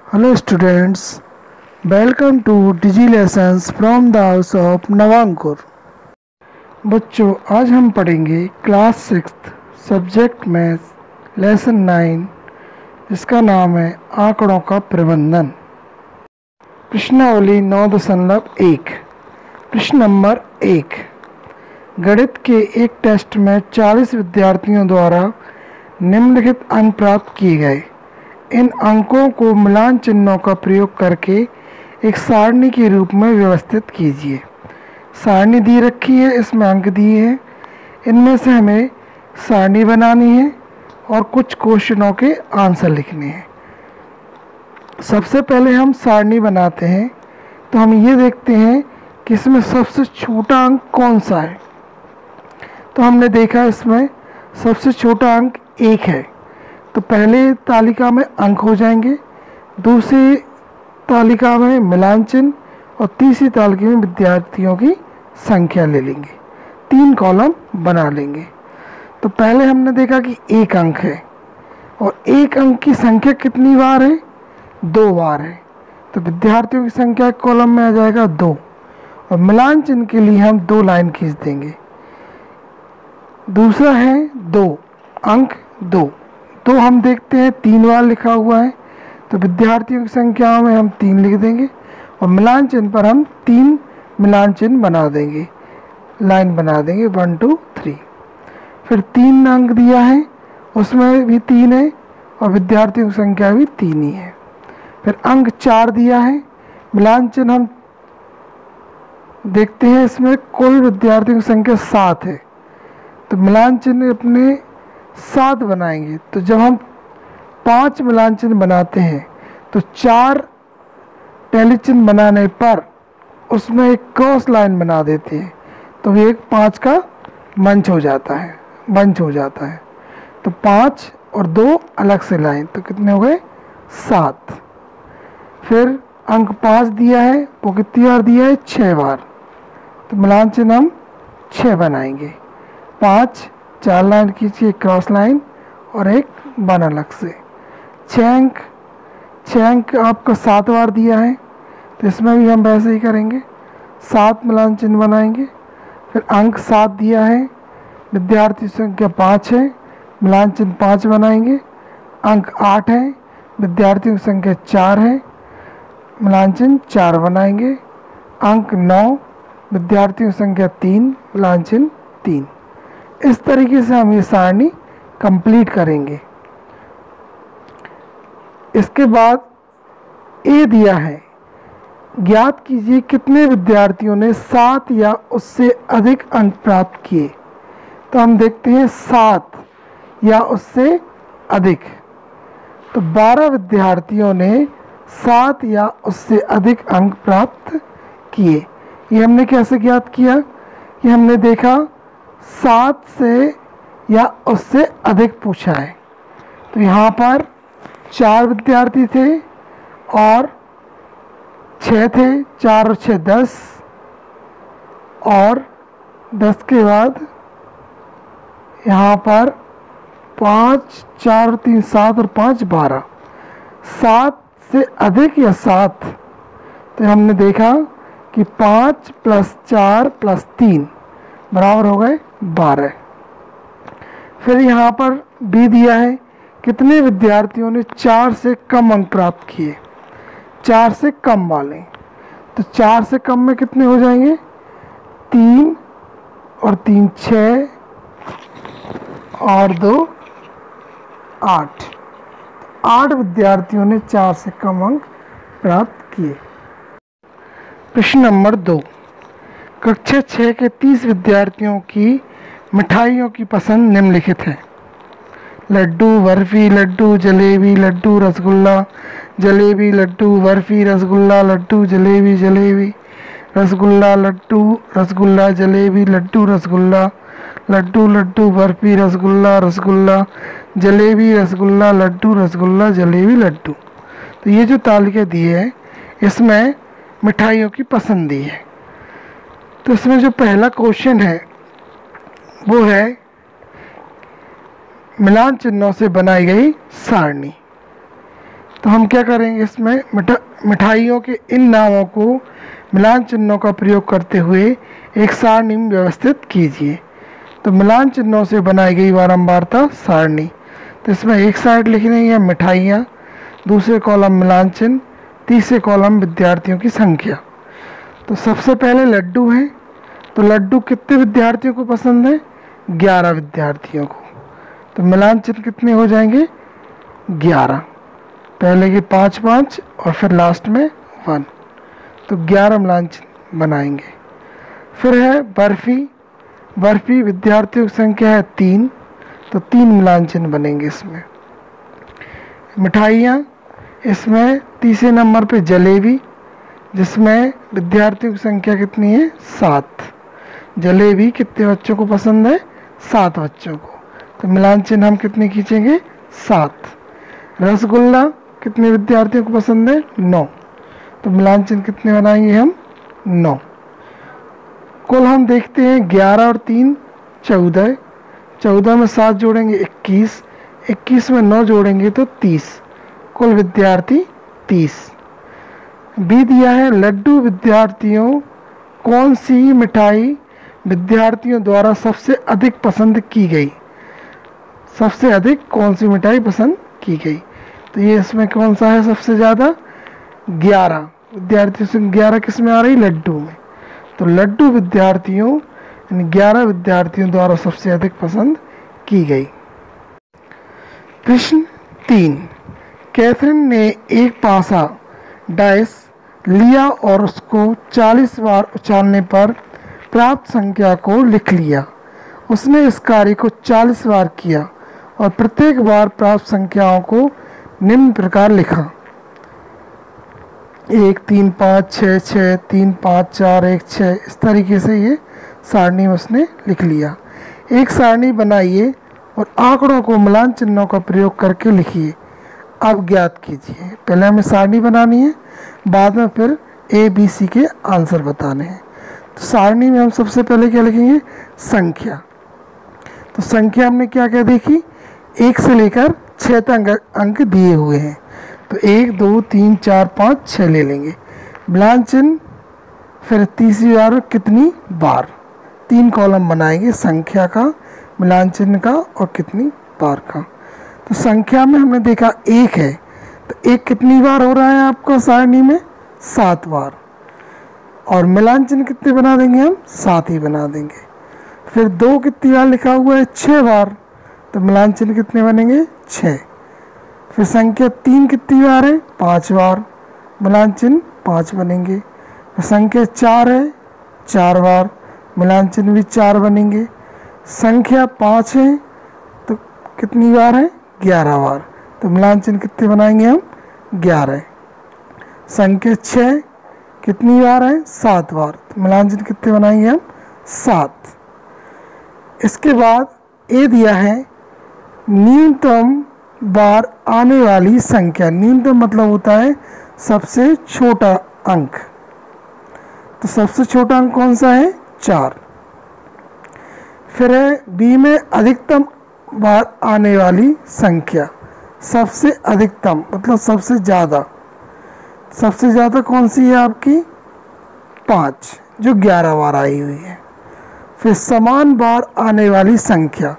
Hello students, welcome to Digi Lessons from the House of Navankur। बच्चों आज हम पढ़ेंगे क्लास 6 सब्जेक्ट मैथ्स लेसन 9 जिसका नाम है आंकड़ों का प्रबंधन। प्रश्नावली 9.1। प्रश्न नंबर 1। गणित के एक टेस्ट में 40 विद्यार्थियों द्वारा निम्नलिखित अंक प्राप्त किए गए। इन अंकों को मिलान चिन्हों का प्रयोग करके एक सारणी के रूप में व्यवस्थित कीजिए। सारणी दी रखी है, इसमें अंक दिए हैं, इनमें से हमें सारणी बनानी है और कुछ क्वेश्चनों के आंसर लिखने हैं। सबसे पहले हम सारणी बनाते हैं तो हम ये देखते हैं कि इसमें सबसे छोटा अंक कौन सा है। तो हमने देखा इसमें सबसे छोटा अंक 1 है, तो पहले तालिका में अंक हो जाएंगे, दूसरी तालिका में मिलान चिन्ह और तीसरी तालिका में विद्यार्थियों की संख्या ले लेंगे। 3 कॉलम बना लेंगे। तो पहले हमने देखा कि 1 अंक है और 1 अंक की संख्या कितनी बार है? 2 बार है, तो विद्यार्थियों की संख्या कॉलम में आ जाएगा 2 और मिलान चिन्ह के लिए हम 2 लाइन खींच देंगे। दूसरा है 2 अंक 2, तो हम देखते हैं 3 बार लिखा हुआ है, तो विद्यार्थियों की संख्या में हम 3 लिख देंगे और मिलान चिन्ह पर हम 3 मिलान चिन्ह बना देंगे, लाइन बना देंगे 1 2 3। फिर 3 अंक दिया है, उसमें भी 3 है और विद्यार्थियों की संख्या भी 3 ही है। फिर अंक 4 दिया है, मिलान चिन्ह हम देखते हैं, इसमें कुल विद्यार्थियों की संख्या 7 है, तो मिलान चिन्ह अपने 7 बनाएंगे। तो जब हम 5 मिलान चिन्ह बनाते हैं तो 4 टैली चिन्ह बनाने पर उसमें एक क्रॉस लाइन बना देते हैं, तो ये 5 का बंच हो जाता है। तो 5 और 2 अलग से लाइन, तो कितने हो गए? 7। फिर अंक 5 दिया है, वो कितनी बार दिया है? 6 बार, तो मिलान चिन्ह हम 6 बनाएंगे। 5 4 लाइन खींचिए, क्रॉस लाइन और एक बन अलग से। 6 अंक आपका 7 बार दिया है, तो इसमें भी हम वैसे ही करेंगे, 7 मिलान चिन्ह बनाएंगे। फिर अंक 7 दिया है, विद्यार्थी संख्या 5 है, मिलान चिन्ह 5 बनाएंगे। अंक 8 है, विद्यार्थियों की संख्या 4 है, मिलान चिन्ह 4 बनाएंगे। अंक 9, विद्यार्थियों की संख्या 3, मिलान चिन्ह 3। इस तरीके से हम ये सारणी कंप्लीट करेंगे। इसके बाद ए दिया है, ज्ञात कीजिए कितने विद्यार्थियों ने 7 या उससे अधिक अंक प्राप्त किए। तो हम देखते हैं 7 या उससे अधिक, तो 12 विद्यार्थियों ने 7 या उससे अधिक अंक प्राप्त किए। ये हमने कैसे ज्ञात किया? ये हमने देखा 7 से या उससे अधिक पूछा है, तो यहाँ पर 4 विद्यार्थी थे और 6 थे, 4 और 6 10, और 10 के बाद यहाँ पर 5 4 और 3 7 और 5 12। 7 से अधिक या 7, तो हमने देखा कि 5 + 4 + 3 बराबर हो गए 12। फिर यहाँ पर बी दिया है, कितने विद्यार्थियों ने 4 से कम अंक प्राप्त किए। 4 से कम वाले, तो 4 से कम में कितने हो जाएंगे? 3 और 3 6 और 2 8। 8 विद्यार्थियों ने 4 से कम अंक प्राप्त किए। प्रश्न नंबर 2। कक्षा 6 के 30 विद्यार्थियों की मिठाइयों की पसंद निम्नलिखित है। लड्डू, बर्फी, लड्डू, जलेबी, लड्डू, रसगुल्ला, जलेबी, लड्डू, बर्फी, रसगुल्ला, लड्डू, जलेबी, जलेबी, रसगुल्ला, लड्डू, रसगुल्ला, जलेबी, लड्डू, रसगुल्ला, लड्डू, लड्डू, बर्फी, रसगुल्ला, रसगुल्ला, जलेबी, रसगुल्ला, लड्डू, रसगुल्ला, जलेबी, लड्डू। तो ये जो तालिका दी है इसमें मिठाइयों की पसंद दी है। तो इसमें जो पहला क्वेश्चन है वो है मिलान चिन्हों से बनाई गई सारणी। तो हम क्या करेंगे, इसमें मिठाइयों के इन नामों को मिलान चिन्हों का प्रयोग करते हुए एक सारणी में व्यवस्थित कीजिए। तो मिलान चिन्हों से बनाई गई बारंबारता सारणी। तो इसमें एक साइड लिख रही है मिठाइयाँ, दूसरे कॉलम मिलान चिन्ह, तीसरे कॉलम विद्यार्थियों की संख्या। तो सबसे पहले लड्डू हैं, तो लड्डू कितने विद्यार्थियों को पसंद है? 11 विद्यार्थियों को। तो मिलान चिन्ह कितने हो जाएंगे? 11। पहले के 5 5 और फिर लास्ट में 1, तो 11 मिलान चिन्ह बनाएंगे। फिर है बर्फ़ी। बर्फ़ी विद्यार्थियों की संख्या है 3, तो 3 मिलान चिन्ह बनेंगे इसमें। मिठाइयाँ, इसमें तीसरे नंबर पे जलेबी, जिसमें विद्यार्थियों की संख्या कितनी है? 7। जलेबी कितने बच्चों को पसंद है? 7 बच्चों को। तो मिलान चिन्ह हम कितने खींचेंगे? 7। रसगुल्ला कितने विद्यार्थियों को पसंद है? 9। तो मिलान चिन्ह कितने बनाएंगे हम? 9। कुल हम देखते हैं 11 और 3 14, 14 में 7 जोड़ेंगे 21, 21 में 9 जोड़ेंगे तो 30, कुल विद्यार्थी 30। बी दिया है लड्डू विद्यार्थियों, कौन सी मिठाई विद्यार्थियों द्वारा सबसे अधिक पसंद की गई? सबसे अधिक कौन सी मिठाई पसंद की गई? तो ये इसमें कौन सा है सबसे ज़्यादा? 11 विद्यार्थियों से 11 किस में आ रही? लड्डू में। तो लड्डू विद्यार्थियों यानी 11 विद्यार्थियों द्वारा सबसे अधिक पसंद की गई। प्रश्न 3, कैथरीन ने एक पासा डाइस लिया और उसको 40 बार उछालने पर प्राप्त संख्या को लिख लिया। उसने इस कार्य को 40 बार किया और प्रत्येक बार प्राप्त संख्याओं को निम्न प्रकार लिखा: 1 3 5 6 6 3 5 4 1 6। इस तरीके से ये सारणी में उसने लिख लिया। एक सारणी बनाइए और आंकड़ों को मिलान चिन्हों का प्रयोग करके लिखिए। अब ज्ञात कीजिए। पहले हमें सारणी बनानी है, बाद में फिर ABC के आंसर बताने हैं। तो सारणी में हम सबसे पहले क्या लिखेंगे? संख्या। तो संख्या हमने क्या क्या देखी? 1 से लेकर 6 तक अंक दिए हुए हैं। तो 1 2 3 4 5 6 ले लेंगे। मिलान चिन्ह, फिर तीसरी बार कितनी बार, 3 कॉलम बनाएंगे, संख्या का, मिलान चिन्ह का और कितनी बार का। तो संख्या में हमने देखा 1 है, तो 1 कितनी बार हो रहा है आपका सारणी में? 7 बार। और मिलान चिन्ह कितने बना देंगे हम? 7 ही बना देंगे। फिर 2 कितनी बार लिखा हुआ है? 6 बार। तो मिलान चिन्ह कितने बनेंगे? 6। फिर संख्या 3 कितनी बार है? 5 बार। मिलान चिन्ह 5 बनेंगे। फिर संख्या 4 है, 4 बार। मिलान चिन्ह भी 4 बनेंगे। संख्या 5 है तो कितनी बार है? 11 बार। तो मिलान चिन्ह कितने बनाएंगे हम? 11। संख्या 6 कितनी बार है? 7 बार। तो मिलान चिन्ह कितने बनाएंगे हम? 7। इसके बाद ए दिया है न्यूनतम बार आने वाली संख्या। न्यूनतम मतलब होता है सबसे छोटा अंक। तो सबसे छोटा अंक कौन सा है? 4। फिर है बी में अधिकतम बार आने वाली संख्या। सबसे अधिकतम मतलब सबसे ज़्यादा। सबसे ज़्यादा कौन सी है आपकी? 5, जो 11 बार आई हुई है। फिर समान बार आने वाली संख्या।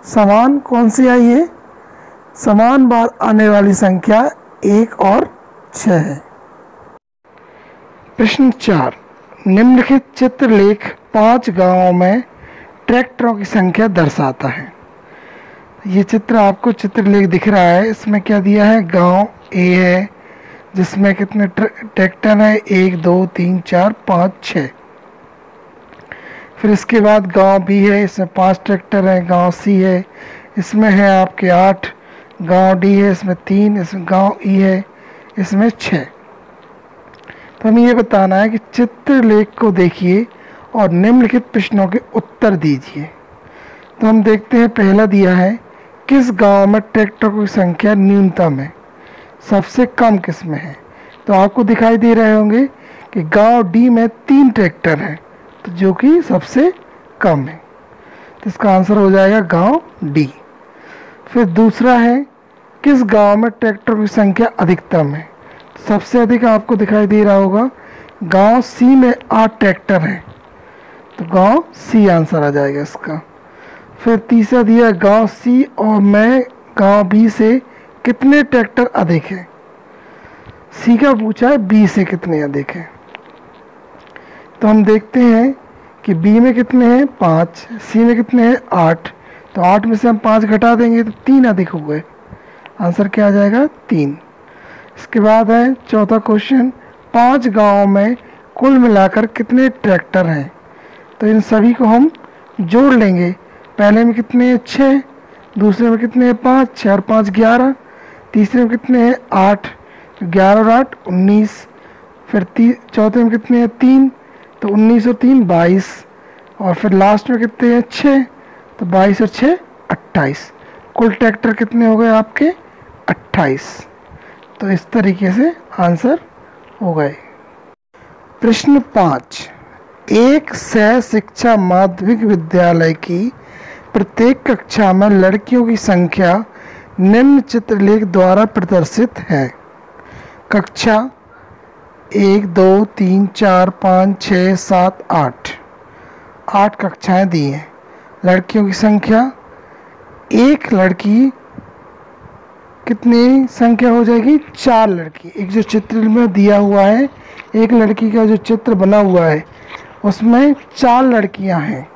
समान कौन सी आई है? समान बार आने वाली संख्या 1 और 6 है। प्रश्न 4, निम्नलिखित चित्रलेख 5 गांवों में ट्रैक्टरों की संख्या दर्शाता है। ये चित्र आपको चित्रलेख दिख रहा है। इसमें क्या दिया है? गांव ए है जिसमें कितने ट्रैक्टर हैं? 1 2 3 4 5 6। फिर इसके बाद गांव बी है, इसमें 5 ट्रैक्टर हैं। गांव सी है, इसमें है आपके 8। गांव डी है, इसमें 3। इसमें गांव ई है, इसमें 6। तो हमें ये बताना है कि चित्रलेख को देखिए और निम्नलिखित प्रश्नों के उत्तर दीजिए। तो हम देखते हैं, पहला दिया है किस गांव में ट्रैक्टर की संख्या न्यूनतम है? सबसे कम किस में है? तो आपको दिखाई दे रहे होंगे कि गांव डी में 3 ट्रैक्टर हैं, तो जो कि सबसे कम है। तो इसका आंसर हो जाएगा गांव डी। फिर दूसरा है किस गांव में ट्रैक्टर की संख्या अधिकतम है? सबसे अधिक आपको दिखाई दे रहा होगा गांव सी में 8 ट्रैक्टर हैं, तो गांव सी आंसर आ जाएगा इसका। फिर तीसरा दिया गांव सी और मैं गांव बी से कितने ट्रैक्टर अधिक है? सी का पूछा है, बी से कितने अधिक है। तो हम देखते हैं कि बी में कितने हैं 5, सी में कितने हैं 8, तो 8 में से हम 5 घटा देंगे तो 3 अधिक हो गए। आंसर क्या आ जाएगा 3। इसके बाद है चौथा क्वेश्चन, 5 गांवों में कुल मिलाकर कितने ट्रैक्टर हैं? तो इन सभी को हम जोड़ लेंगे। पहले में कितने हैं 6, दूसरे में कितने हैं 5, 6 और 5 11, तीसरे में कितने हैं 8, 11 और 8 19, फिर चौथे में कितने हैं 3, तो 19 और 3 22, और फिर लास्ट में कितने हैं 6, तो 22 और 6 28। कुल ट्रैक्टर कितने हो गए आपके 28। तो इस तरीके से आंसर हो गए। प्रश्न 5, एक सह शिक्षा माध्यमिक विद्यालय की प्रत्येक कक्षा में लड़कियों की संख्या निम्न चित्रलेख द्वारा प्रदर्शित है। कक्षा 1 2 3 4 5 6 7 8 कक्षाएं दी हैं। लड़कियों की संख्या, एक लड़की कितनी संख्या हो जाएगी 4 लड़की। एक जो चित्र में दिया हुआ है, एक लड़की का जो चित्र बना हुआ है उसमें 4 लड़कियां हैं,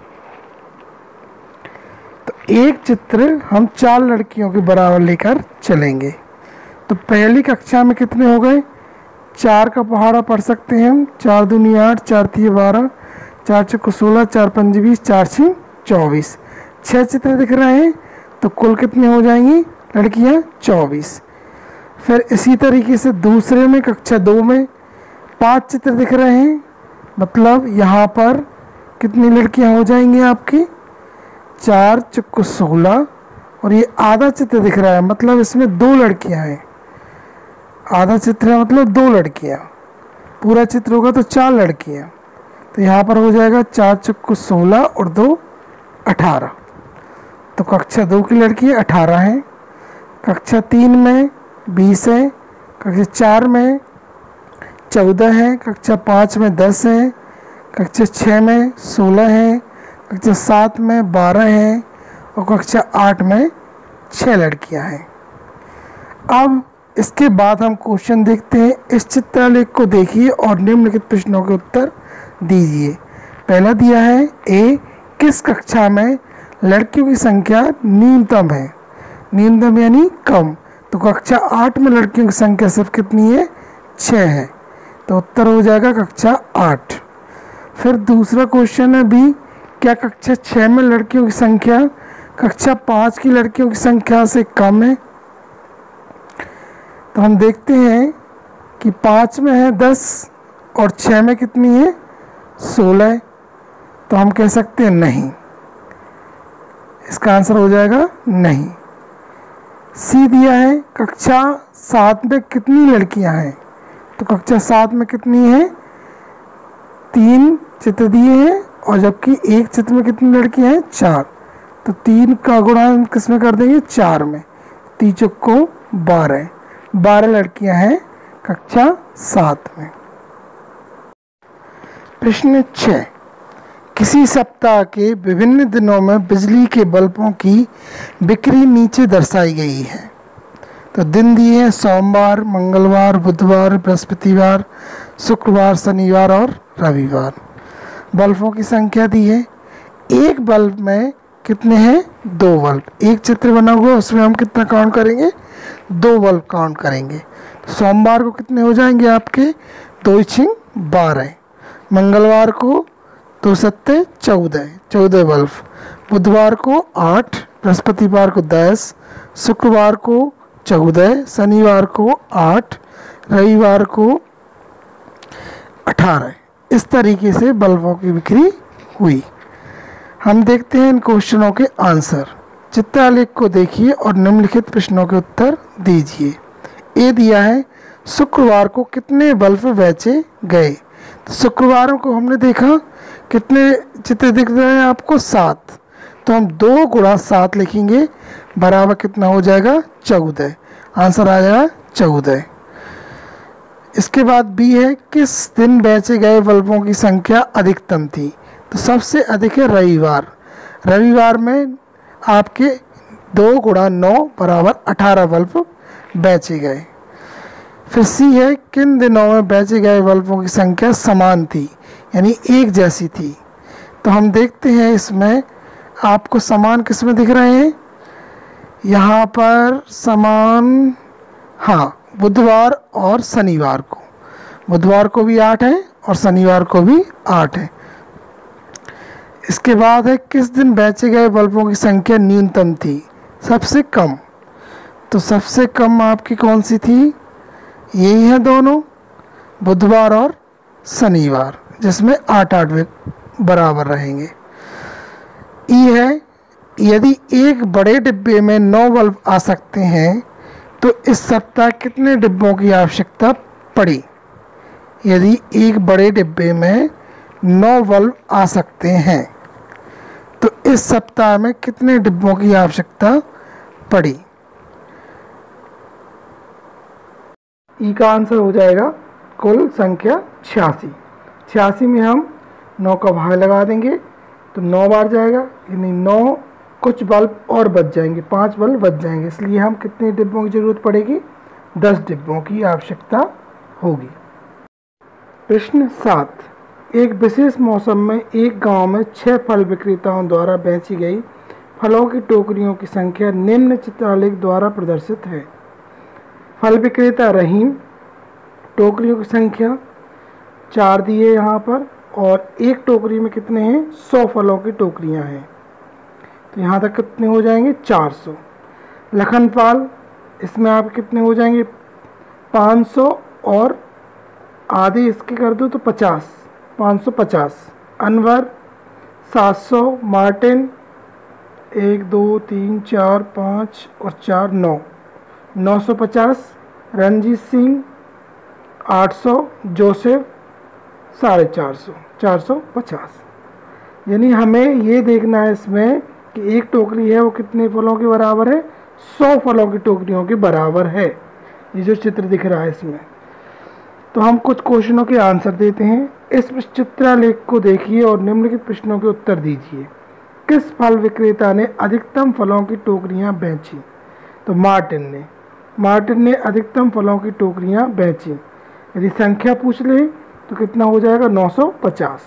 तो एक चित्र हम 4 लड़कियों के बराबर लेकर चलेंगे। तो पहली कक्षा में कितने हो गए 4 का पहाड़ा पढ़ सकते हैं हम, 4 दूनी 8, 4 तीय 12, 4 चौको 16, 4 पंजे 20, 4 छीं 24। 6 चित्र दिख रहे हैं, तो कुल कितने हो जाएंगी लड़कियां 24। फिर इसी तरीके से दूसरे में कक्षा 2 में 5 चित्र दिख रहे हैं, मतलब यहाँ पर कितनी लड़कियां हो जाएंगी आपकी 4 चौको 16, और ये आधा चित्र दिख रहा है, मतलब इसमें 2 लड़कियां हैं। आधा चित्र है मतलब 2 लड़कियां, पूरा चित्र होगा तो 4 लड़कियां, तो यहाँ पर हो जाएगा 4 चौको 16 और 2 18। तो कक्षा 2 की लड़की 18 हैं, कक्षा 3 में 20 है, कक्षा 4 में 14 है, कक्षा 5 में 10 है, कक्षा 6 में 16 है, कक्षा 7 में 12 है, और कक्षा 8 में 6 लड़कियां हैं। अब इसके बाद हम क्वेश्चन देखते हैं। इस चित्रलेख को देखिए और निम्नलिखित प्रश्नों के उत्तर दीजिए। पहला दिया है ए, किस कक्षा में लड़कियों की संख्या न्यूनतम है? न्यूनतम यानी कम, तो कक्षा 8 में लड़कियों की संख्या सिर्फ कितनी है 6 है, तो उत्तर हो जाएगा कक्षा 8। फिर दूसरा क्वेश्चन है बी, क्या कक्षा 6 में लड़कियों की संख्या कक्षा 5 की लड़कियों की संख्या से कम है? तो हम देखते हैं कि 5 में है 10 और 6 में कितनी है 16, तो हम कह सकते हैं नहीं, इसका आंसर हो जाएगा नहीं। सी दिया है कक्षा 7 में कितनी लड़कियां हैं? तो कक्षा 7 में कितनी है 3 चित्र दिए हैं, और जबकि एक चित्र में कितनी लड़कियां हैं 4, तो 3 का गुणा हम किस में कर देंगे 4 में, 3 चौको 12 लड़कियां हैं कक्षा 7 में। प्रश्न 6, किसी सप्ताह के विभिन्न दिनों में बिजली के बल्बों की बिक्री नीचे दर्शाई गई है। तो दिन दिए हैं सोमवार, मंगलवार, बुधवार, बृहस्पतिवार, शुक्रवार, शनिवार और रविवार। बल्बों की संख्या दी है। एक बल्ब में कितने हैं 2 बल्ब। एक चित्र बना हुआ है उसमें हम कितना काउंट करेंगे 2 बल्ब काउंट करेंगे। सोमवार को कितने हो जाएंगे आपके 2 छीं 12, मंगलवार को 2 सत्ते 14 बल्ब, बुधवार को 8, बृहस्पतिवार को 10, शुक्रवार को 14, शनिवार को 8, रविवार को 18। इस तरीके से बल्बों की बिक्री हुई। हम देखते हैं इन क्वेश्चनों के आंसर। चित्रालेख को देखिए और निम्नलिखित प्रश्नों के उत्तर दीजिए। ए दिया है शुक्रवार को कितने बल्ब बेचे गए। तो शुक्रवार को हमने देखा कितने चित्र दिख रहे हैं आपको 7, तो हम 2 गुणा 7 लिखेंगे, बराबर कितना हो जाएगा 14। आंसर आ जाएगा 14। इसके बाद बी है, किस दिन बेचे गए बल्बों की संख्या अधिकतम थी? तो सबसे अधिक है रविवार। रविवार में आपके 2 × 9 = 18 बल्ब बेचे गए। फिर सी है, किन दिनों में बेचे गए बल्बों की संख्या समान थी, यानी एक जैसी थी? तो हम देखते हैं इसमें आपको समान किस में दिख रहे हैं? यहाँ पर समान, हाँ, बुधवार और शनिवार को। बुधवार को भी 8 है और शनिवार को भी 8 है। इसके बाद है, किस दिन बेचे गए बल्बों की संख्या न्यूनतम थी? सबसे कम। तो सबसे कम आपकी कौन सी थी? यही है दोनों, बुधवार और शनिवार, जिसमें 8 बराबर रहेंगे। ई है, यदि एक बड़े डिब्बे में 9 बल्ब आ सकते हैं तो इस सप्ताह कितने डिब्बों की आवश्यकता पड़ी? यदि एक बड़े डिब्बे में 9 बल्ब आ सकते हैं तो इस सप्ताह में कितने डिब्बों की आवश्यकता पड़ी? ई का आंसर हो जाएगा कुल संख्या 86। 86 में हम 9 का भाग लगा देंगे तो 9 बार जाएगा, यानी 9, कुछ बल्ब और बच जाएंगे, 5 बल्ब बच जाएंगे। इसलिए हम कितने डिब्बों की ज़रूरत पड़ेगी? 10 डिब्बों की आवश्यकता होगी। प्रश्न 7, एक विशेष मौसम में एक गांव में 6 फल विक्रेताओं द्वारा बेची गई फलों की टोकरियों की संख्या निम्न चित्रालेख द्वारा प्रदर्शित है। फल विक्रेता रहीम, टोकरियों की संख्या 4 दी है यहाँ पर, और एक टोकरी में कितने हैं? 100 फलों की टोकरियाँ हैं, तो यहाँ तक कितने हो जाएंगे? 400। लखनपाल, इसमें आप कितने हो जाएंगे? 500 और आधे इसके कर दो तो 50, 550। अनवर 700। मार्टिन 1 2 3 4 5 और 4 9, 950। रंजीत सिंह 800। जोसेफ 450, 450। यानी हमें ये देखना है इसमें कि एक टोकरी है वो कितने फलों के बराबर है? 100 फलों की टोकरियों के बराबर है। ये जो चित्र दिख रहा है इसमें, तो हम कुछ क्वेश्चनों के आंसर देते हैं। इस चित्रालेख को देखिए और निम्नलिखित प्रश्नों के उत्तर दीजिए। किस फल विक्रेता ने अधिकतम फलों की टोकरियां बेची? तो मार्टिन ने अधिकतम फलों की टोकरियां बेची। यदि संख्या पूछ ले तो कितना हो जाएगा? 950।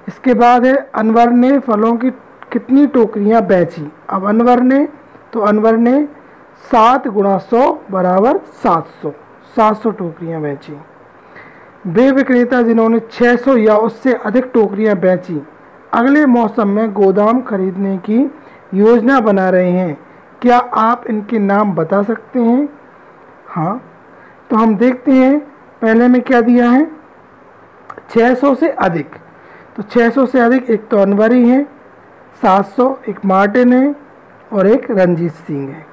इसके बाद है, अनवर ने फलों की कितनी टोकरियां बेची? अब अनवर ने 7 × 100 = 700, 700 टोकरियां बेची। वे विक्रेता जिन्होंने 600 या उससे अधिक टोकरियां बेची अगले मौसम में गोदाम खरीदने की योजना बना रहे हैं, क्या आप इनके नाम बता सकते हैं? हाँ, तो हम देखते हैं पहले में क्या दिया है? 600 से अधिक। तो 600 से अधिक एक तो अनवर ही है, 700 एक मार्टिन है और एक रंजीत सिंह है।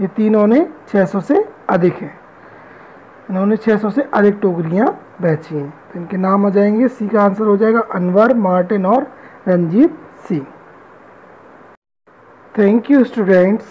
ये तीनों ने 600 से अधिक है, इन्होंने 600 से अधिक टोकरियां बेची हैं, तो इनके नाम आ जाएंगे। सी का आंसर हो जाएगा अनवर, मार्टिन और Ranjit Singh. Thank you students.